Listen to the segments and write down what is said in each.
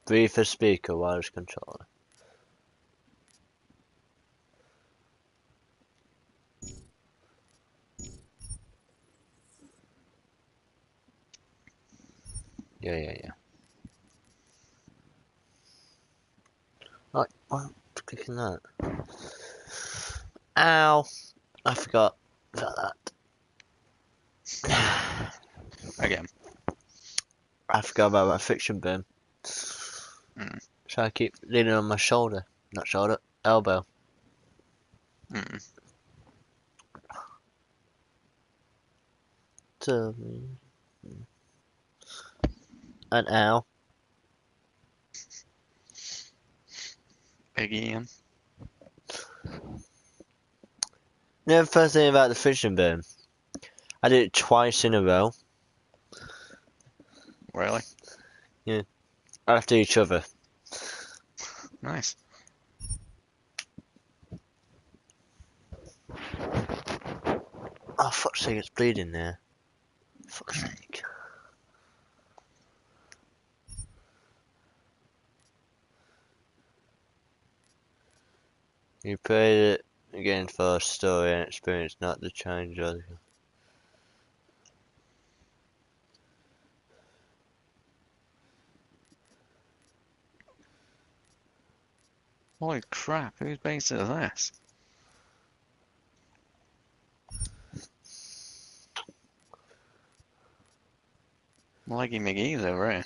B for speaker, wireless controller. Yeah. Right, I'm clicking that. Ow! I forgot about that. Again. I forgot about my friction bin. Mm. So I keep leaning on my shoulder. Not shoulder, elbow. Mm. So, and ow. Big Ian. The first thing about the friction bin, I did it twice in a row. Really? Yeah. After each other. Nice. Oh, fuck's sake, it's bleeding there. Fuck's sake. You played it again for story and experience, not the change or the... Holy crap, whose base is this? Leggy McGee's over here.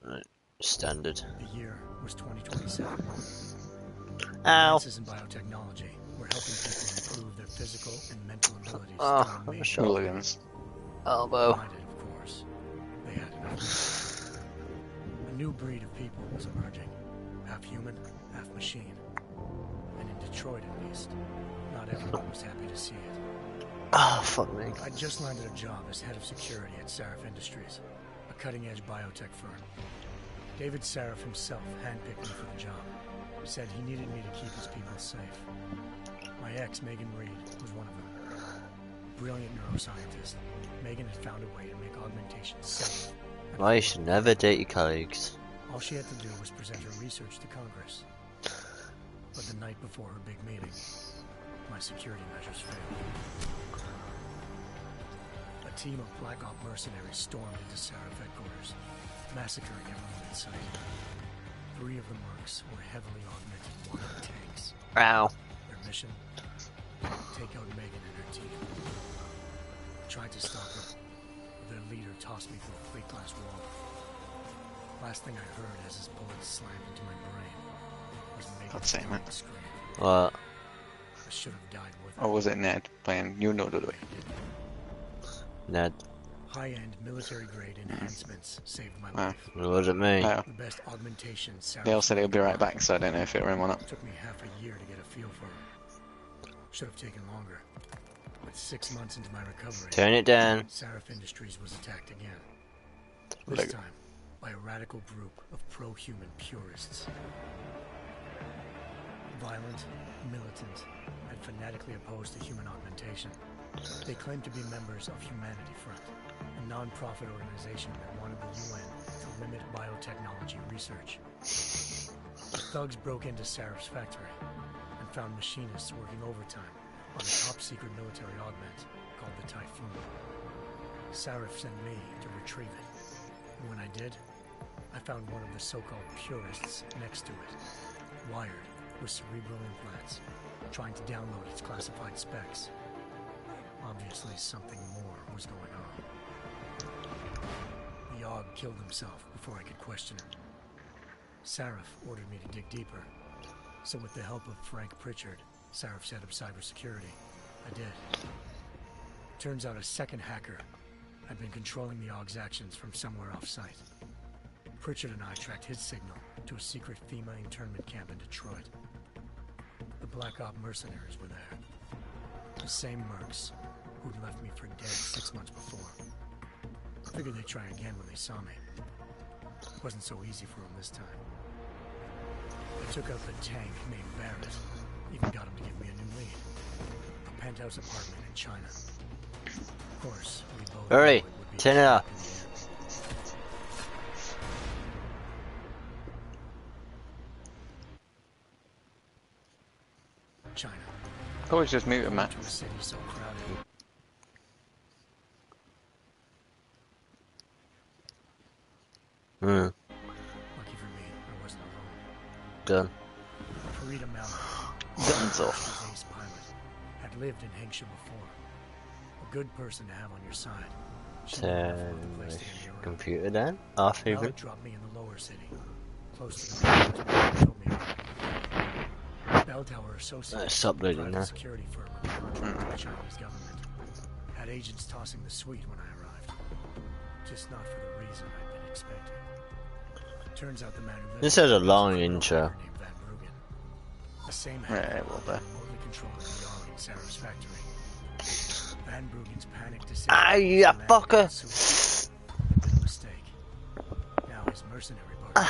Right, standard. The year was 2027. Ow! Advances in biotechnology were helping people improve their physical and mental abilities Oh, through a I'm major sure. Hooligans. Elbow. provided, of course. They had enough. A new breed of people was emerging, half human, half machine. And in Detroit, at least, not everyone was happy to see it. Oh, fuck me. I just landed a job as head of security at Sarif Industries, a cutting-edge biotech firm. David Sarif himself handpicked me for the job. Said he needed me to keep his people safe. My ex, Megan Reed, was one of them. Brilliant neuroscientist, Megan had found a way to make augmentation safe. Why you should never date your colleagues. All she had to do was present her research to Congress. But the night before her big meeting, my security measures failed. A team of Black Op mercenaries stormed into Sarif headquarters, massacring everyone in sight. 3 of the mercs were heavily augmented walking tanks. Ow. Their mission? Take out Megan and her team. I tried to stop them, but their leader tossed me through a plate glass wall. Last thing I heard as his bullets slammed into my brain was Megan's God damn it. scream. What? I should have died with her. Or was it Ned playing You Know the Way? Ned. High-end military-grade enhancements saved my Wow. life. It wasn't me. Oh, The best augmentation Sarif Dale said he'll be right could back, so I don't know if it were him or not. It took me half a year to get a feel for her. Should have taken longer. But 6 months into my recovery, Turn it down. Sarif Industries was attacked again. Look. This time, by a radical group of pro-human purists. Violent, militant, and fanatically opposed to human augmentation. They claimed to be members of Humanity Front, a non-profit organization that wanted the UN to limit biotechnology research. The thugs broke into Sarif's factory and found machinists working overtime on a top-secret military augment called the Typhoon. Sarif sent me to retrieve it, and when I did, I found one of the so-called purists next to it, wired with cerebral implants, trying to download its classified specs. Obviously, something more was going on. The Aug killed himself before I could question him. Sarif ordered me to dig deeper, so with the help of Frank Pritchard, Sarif's head of cybersecurity, I did. Turns out a second hacker had been controlling the Aug's actions from somewhere off-site. Pritchard and I tracked his signal to a secret FEMA internment camp in Detroit. The Black Op mercenaries were there. The same mercs who'd left me for dead 6 months before. Figured they'd try again when they saw me. Wasn't so easy for them this time. I took out the tank named Barrett, Even got him to give me a new lead. A penthouse apartment in China. Of course, we both Hurry, knew it would be turn it up. in the end. China. Always just mute him, Going Matt. to a city so crowded. Hmm. Lucky for me, I wasn't alone. Done. Farida Malik, Guns off. she's ace pilot, had lived in Hengsha before. A good person to have on your side. She knew enough about the Turn place the to get me around. computer then. Off even. Malik dropped me in the lower city, close to the mountains where he told me about. Bell Tower Associates, Stop a loading private now. security firm under contract with the Chinese government, had agents tossing the suite when I arrived. Just not for the reason I'd been expecting. Turns out the man who lived This has a there was long criminal intro. hacker named Van Bruggen. The same Yeah, hacker well, there. only controlled the yard in Sarah's factory. Van Bruggen's panic decision Ah, to you force the man fucker. to suicide had been a mistake. Now his mercenary party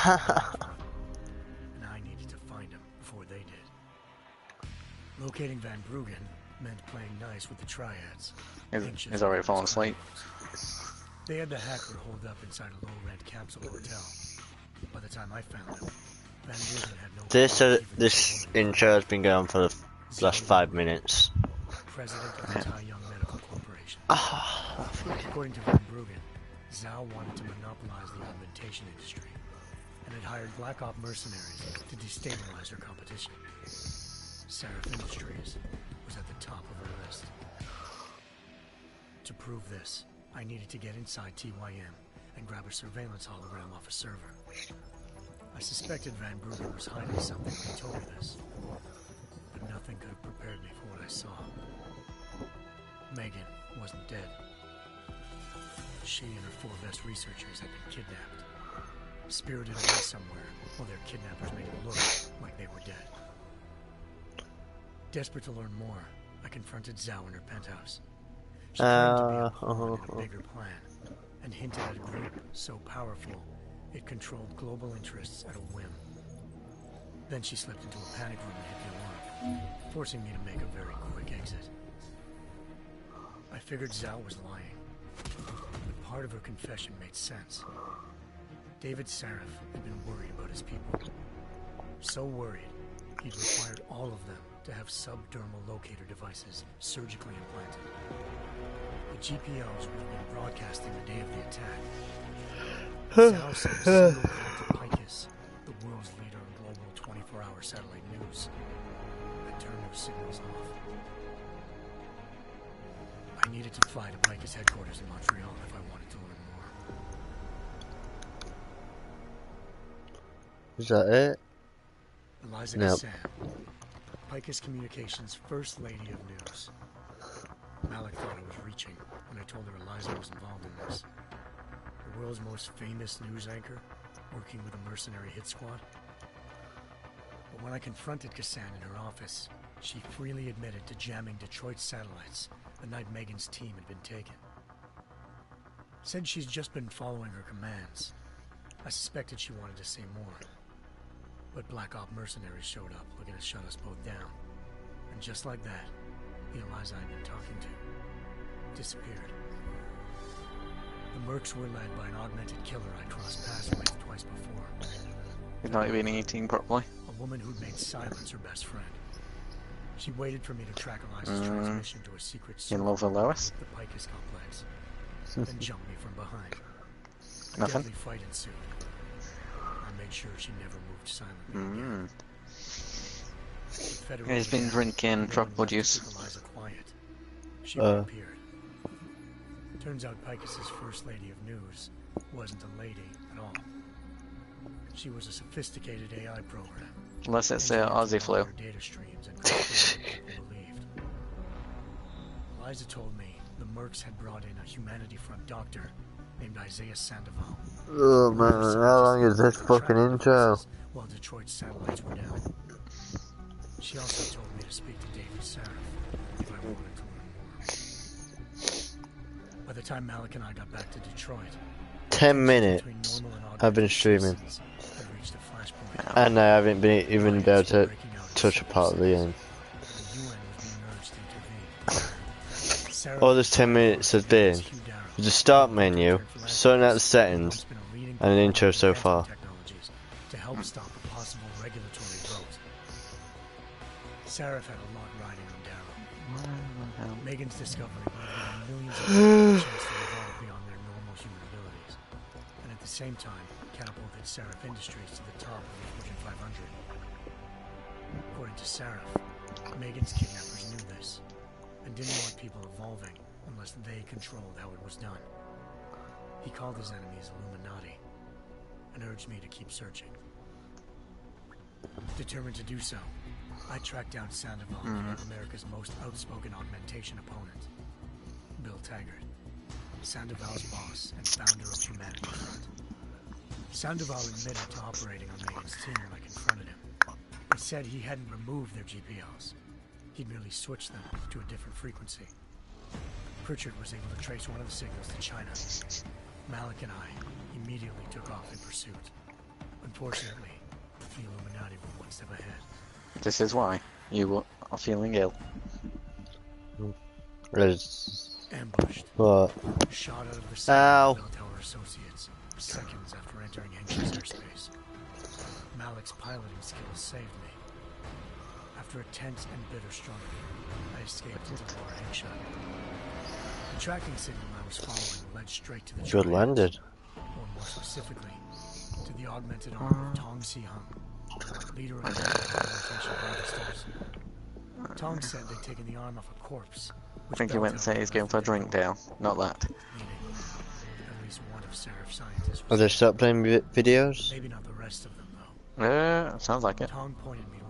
and I needed to find him before they did. Locating Van Bruggen meant playing nice with the triads. He's already fallen asleep. They had the hacker holed up inside a low-rent capsule hotel. By the time I found him, Van Bruggen had no This intro has been going for the last 5 minutes. president of the Tai Young Medical Corporation. Ah, According to Van Bruggen, Zhao wanted to monopolize the augmentation industry and had hired Black Op mercenaries to destabilize her competition. Seraph Industries was at the top of her list. To prove this, I needed to get inside TYM and grab a surveillance hologram off a server. I suspected Van Bruggen was hiding something when he told me this, but nothing could have prepared me for what I saw. Megan wasn't dead. She and her 4 best researchers had been kidnapped, spirited away somewhere while their kidnappers made it look like they were dead. Desperate to learn more, I confronted Zhao in her penthouse. She claimed to be a pawn in a bigger plan, and hinted at a group so powerful it controlled global interests at a whim. Then she slipped into a panic room and hit the alarm, forcing me to make a very quick exit. I figured Zhao was lying, but part of her confession made sense. David Saraf had been worried about his people. So worried, he'd required all of them to have subdermal locator devices surgically implanted. The GPOs would have been broadcasting the day of the attack. Zhao sent a single call to Picus, the world's leader in global 24-hour satellite news. I turned those signals off. I needed to fly to Picus headquarters in Montreal if I wanted to learn more. is that it? Eliza Nope. Kassan, Picus Communications First Lady of News. Malik thought I was reaching when I told her Eliza was involved in this. The world's most famous news anchor, working with a mercenary hit squad. But when I confronted Kassan in her office, she freely admitted to jamming Detroit satellites the night Megan's team had been taken. Said she's just been following her commands. I suspected she wanted to say more. But Black Op mercenaries showed up looking to shut us both down. And just like that, the Eliza I'd been talking to disappeared. The Mercs were led by an augmented killer I crossed paths with twice before. He's not even eating properly. A woman who'd made silence her best friend. She waited for me to track Eliza's transmission to a secret In server love with Lois? at the Picus complex, then jumped me from behind. A Nothing? deadly fight ensued. I made sure she never moved silently again. The Federation He's been drinking knew tropical enough to juice. keep Eliza quiet. She reappeared. Turns out Picus's first lady of news wasn't a lady at all. She was a sophisticated AI program. Unless it's engineered to Aussie flu. monitor data streams and control what people believed. Eliza told me the Mercs had brought in a Humanity Front doctor named Isaiah Sandoval. Oh man, how long is this fucking intro? While Detroit's satellites were down. She also told me to speak to David Saraf if I wanted to learn more. By the time Malik and I got back to Detroit, 10 minutes between normal and I've been augmented streaming, citizens had reached a flashpoint. and I haven't been even been able to Breaking out in touch a part of the cities. end. Seraph all this 10 minutes has been with the start menu, sorting out the settings, and an intro so far. To help stop a possible regulatory vote. Seraph had a lot riding on Darrow. Megan's discovery would have given millions of people a chance to evolve beyond their normal human abilities, and at the same time catapulted Seraph Industries to the top of the Fortune 500. According to Seraph, Megan's kidnappers knew this, and didn't want people evolving unless they controlled how it was done. He called his enemies Illuminati, and urged me to keep searching. Determined to do so, I tracked down Sandoval, one of America's most outspoken augmentation opponent, Bill Taggart, Sandoval's boss and founder of Humanity Front. Sandoval admitted to operating on Megan's team when I confronted him. He said he hadn't removed their GPLs. He'd merely switched them to a different frequency. Pritchard was able to trace one of the signals to China. Malik and I immediately took off in pursuit. Unfortunately, the Illuminati were one step ahead. This is why you are feeling ill. Ambushed. What? Shot out of the Ow. Bell Tower Associates seconds after entering Hengsha's airspace. Malik's piloting skills saved me. After a tense and bitter struggle, I escaped into Lower Hengsha. The tracking signal I was following led straight to the Good Triad, landed. or more specifically, to the augmented arm of Tong Si-hung, leader of the augmentation harvesters. Tong said they'd taken the arm off a corpse. I think he went to say he's going for a drink, Dale. Not that. Meaning, at least one of Seraph scientists Have was they stopped playing videos? maybe not the rest of them, though. Sounds like it. Tong pointed me to a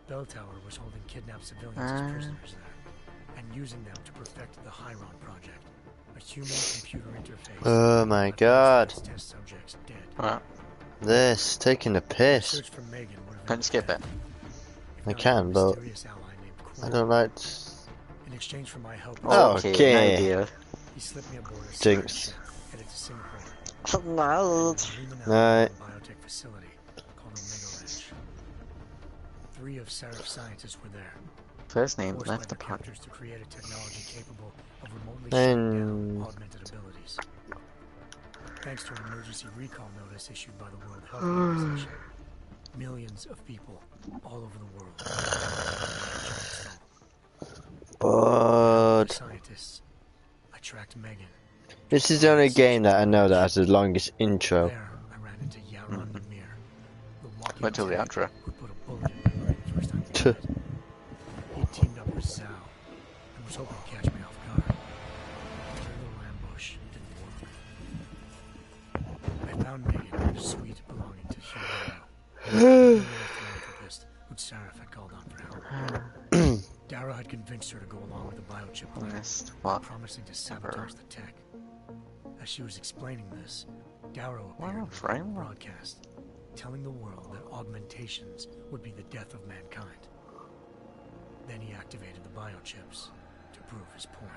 Bell Tower was holding kidnapped civilians as prisoners there, and using them to perfect the Hyron project, a human-computer interface. Oh my that god. placed test subjects dead. Alright, This, taking a piss. Search for Megan would have can been you skip it? if I not for a can, but mysterious ally named I Quinn. don't like... In exchange for my help, Okay. No, dear. he slipped me aboard a Jinx. ship headed to Singapore. No. Right. Biotech facility called Omega Ranch. 3 of Seraph's scientists were there, First name forced left by the their pack. captors to create a technology capable of remotely And- shutting down augmented abilities. Thanks to an emergency recall notice issued by the World Health Organization, millions of people all over the world But... scientists. I tracked Megan. This is the only game that I know that has the longest intro. There, I ran into Yaron Namir, the walking Wait till the tank outro. who put a bullet in my brain the first time he did it. He teamed up with Zhao and was hoping to catch me off guard. But a little ambush didn't work. I found Megan in a suite belonging to Hugh, the philanthropist who'd Seraph had called on for help. Dara had convinced her to go along with the biochip plan, Missed what? promising to sabotage the tech. As she was explaining this, Darrow Wow, appeared in frame a rate. broadcast, telling the world that augmentations would be the death of mankind. Then he activated the biochips to prove his point.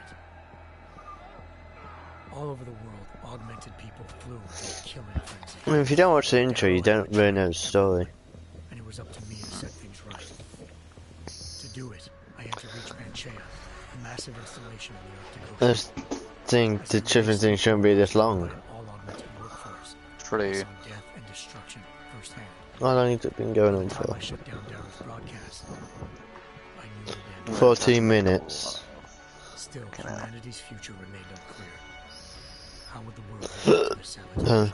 All over the world, augmented people flew in a killing frenzy. I mean, if you don't watch the intro, you don't really know the story. And it was up to me to set things right. To do it, I had to reach Panchaea, a massive installation in the Arctic Ocean. I think the children's thing shouldn't be this long. All augmented workforce. True. Saw death and destruction firsthand. How long has it been going on By the time for? I shut down Darrow's broadcast, I knew the end. 14 minutes. Still, Fucking hell. humanity's future remained unclear. How would the world react to their sabotage?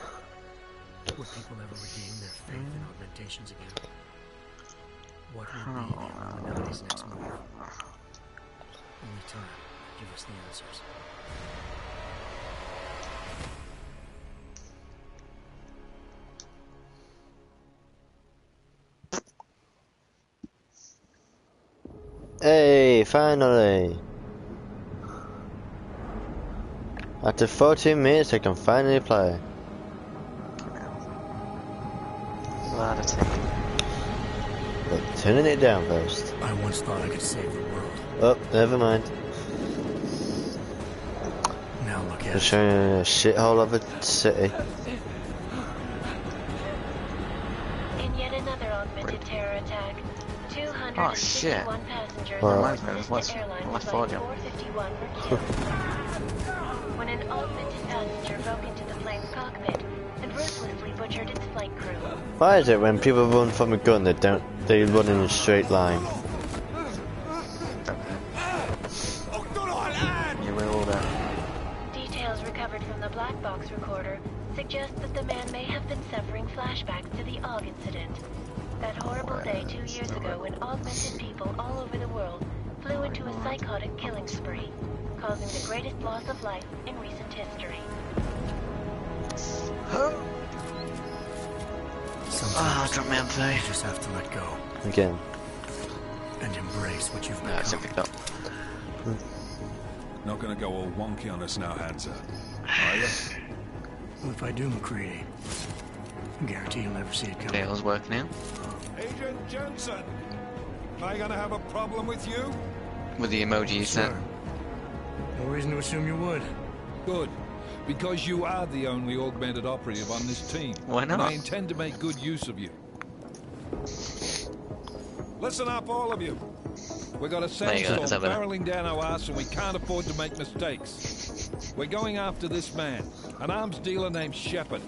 Would people ever regain their faith in augmentations again? What would be the Illuminati's next move? Only time will give us the answers. Hey, finally! After 14 minutes, I can finally play. Lot of tape. But turning it down first. I once thought I could save the world. Oh, never mind. Now look at Just it. showing you a shithole of a city. another augmented terror attack. Oh shit. 261 passengers Wow. on Reminds me of Assistant Airlines Left Flight 4 Jump. 451 were killed. When an augmented passenger broke into the plane's cockpit and ruthlessly butchered its flight crew. Why is it when people run from a gun they run in a straight line? You will that. Details recovered from the black box recorder suggest that the man may have been suffering flashbacks to the AUG incident. That horrible day 2 years ago when augmented people all over the world flew into a psychotic killing spree, causing the greatest loss of life in recent history. Sometimes drop me on play. you just have to let go Again. and embrace what you've No, it's become. picked up. Not gonna go all wonky on us now, Hansa. Are you? Well, if I do, McCready, I guarantee you'll never see it coming. Dale's working out. Agent Jensen! Am I gonna have a problem with you? With the emoji you sent. Sure. No reason to assume you would. Good. Because you are the only augmented operative on this team. Why not? And I intend to make good use of you. Listen up, all of you. We got a There you go, sandstorm let's have it. barreling down our arse and we can't afford to make mistakes. We're going after this man, an arms dealer named Shepard.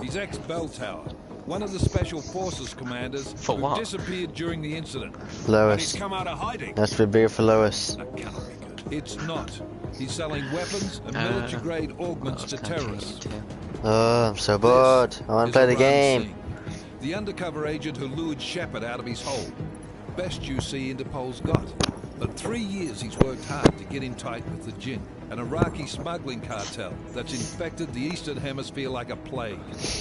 He's ex-Bell Tower, one of the Special Forces commanders For who what? disappeared during the incident. Lois. Come out of hiding. That's the beer for Lois. That cannot be good. It's not. He's selling weapons and military-grade augments to terrorists. Oh, I'm so bored. I want to play the game. The undercover agent who lured Shepard out of his hole. Best you see Interpol's got. But 3 years he's worked hard to get in tight with the Jinn, an Iraqi smuggling cartel that's infected the Eastern Hemisphere like a plague.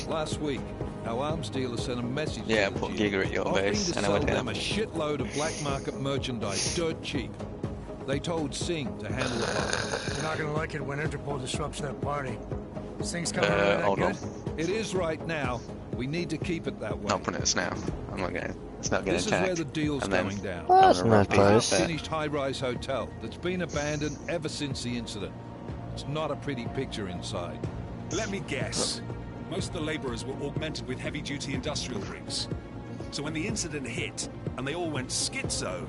Last week, our arms dealer sent a message Yeah, to the put Jinn, Giga at your offering base, to and I sell went them down. a shitload of black market merchandise, dirt cheap. They told Singh to handle the file. You're not gonna like it when Interpol disrupts that party. This thing's coming around that Hold good? on. It is right now. We need to keep it that way. Not putting it now. I'm not getting. It's not getting This is where attacked. the deal's And then- going down. Oh, that's a Another nice rugby place. there. Finished high-rise hotel that's been abandoned ever since the incident. It's not a pretty picture inside. Let me guess. Most of the laborers were augmented with heavy-duty industrial rigs. So when the incident hit, and they all went schizo,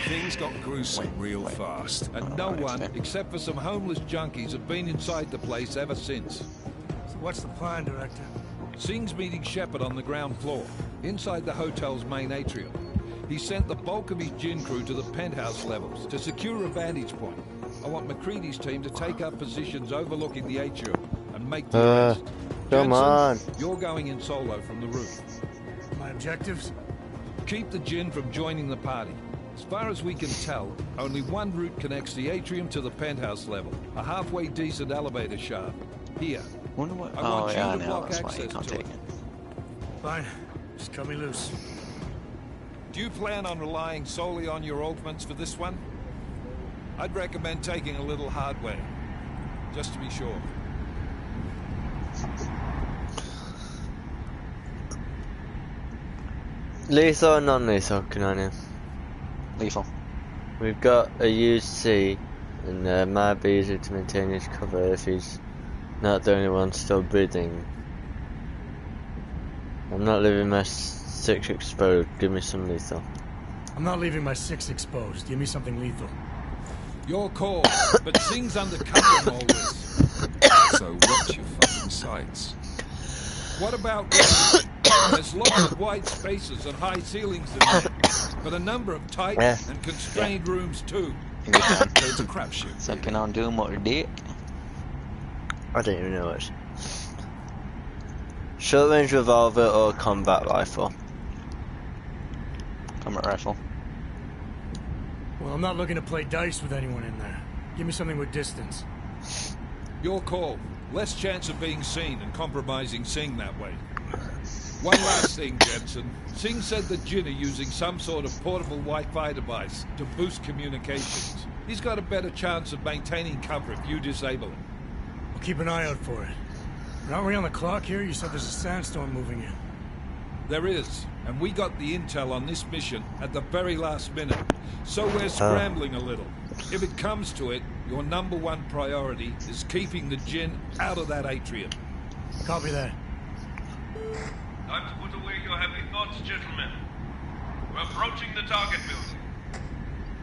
things got gruesome real fast. And no one, except for some homeless junkies, have been inside the place ever since. So what's the plan, Director? Singh's meeting Shepard on the ground floor, inside the hotel's main atrium. He sent the bulk of his Jinn crew to the penthouse levels to secure a vantage point. I want McCready's team to take up positions overlooking the atrium and make the arrest. Come on. You're going in solo from the roof. My objectives? Keep the Jinn from joining the party. As far as we can tell, only one route connects the atrium to the penthouse level. A halfway decent elevator shaft. Here. Wonder what? I Oh want you yeah, to now block that's why you access can't to take it. it. Fine. Just cut me loose. Do you plan on relying solely on your augments for this one? I'd recommend taking a little hardware, just to be sure. Lethal or non-lethal, Canonian? Lethal. We've got a UC, and might be easy to maintain his cover if he's not the only one still breathing. I'm not leaving my 6 exposed. Give me some lethal. I'm not leaving my 6 exposed. Give me something lethal. Your call, but Singh's undercover in all this. So watch your fucking sights. What about rooms? There's lots of wide spaces and high ceilings in there, but a number of tight and constrained rooms too. Think we can. It's a crapshoot. Sucking on doing what we did. I don't even know it. Short range revolver or combat rifle? Combat rifle. Well, I'm not looking to play dice with anyone in there. Give me something with distance. Your call. Less chance of being seen and compromising Singh that way. One last thing, Jensen. Singh said the Jinn are using some sort of portable Wi-Fi device to boost communications. He's got a better chance of maintaining cover if you disable it. I'll keep an eye out for it. But aren't we on the clock here? You said there's a sandstorm moving in. There is, and we got the intel on this mission at the very last minute. So we're scrambling a little. If it comes to it, your #1 priority is keeping the Jinn out of that atrium. Copy that. Time to put away your heavy thoughts, gentlemen. We're approaching the target building.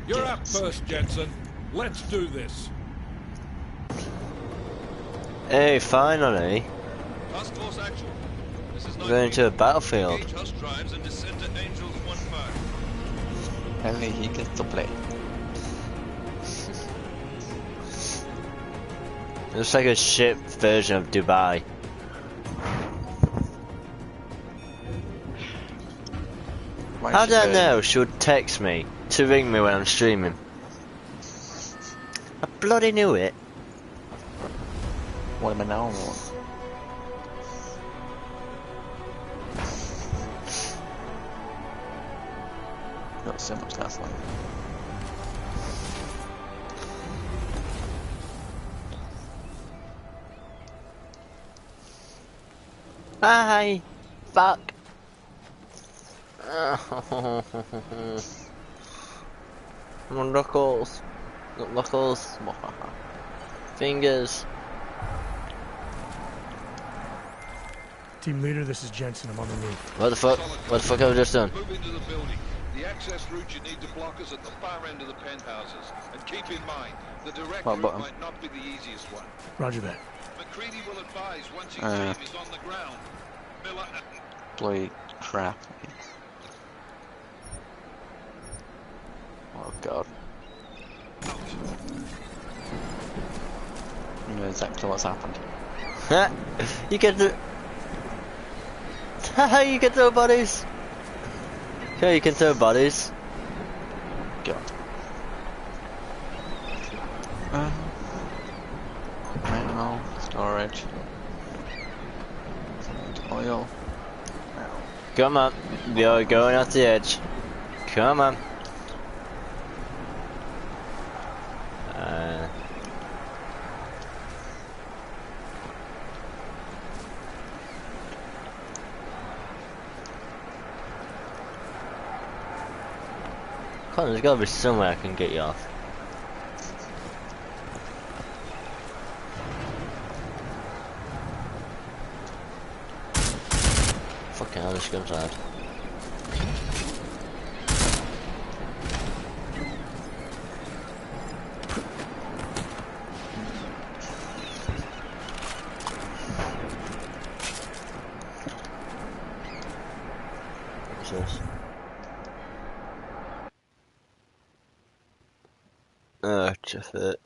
You're up first, Jensen. Let's do this. Hey, finally. Task Force Actual. This is We're going to a battlefield. Engage Hush drives and descend to Angels 1-5. Only he gets to play. Looks like a ship version of Dubai. How did I know she would text me to ring me when I'm streaming? I bloody knew it. What am I now? Got so much gasoline. Hi. Fuck. Knuckles. Not knuckles. Fingers. Team leader, this is Jensen. I'm on the roof. What the fuck? What the fuck have I just done? Move into the building. The access route you need to block is at the far end of the penthouses. And keep in mind, the direct route might not be the easiest one. Roger that. McCready will advise once his team is on the ground. Miller... Bloody crap. Oh god. You know exactly what's happened. You get the... you can throw bodies. Okay, you can throw bodies. God. Ammo, storage. Oil. Come on, you're going off the edge. Come on. Come on, there's gotta be somewhere I can get you off. Fucking hell, this gun's hard. What's this? Just it.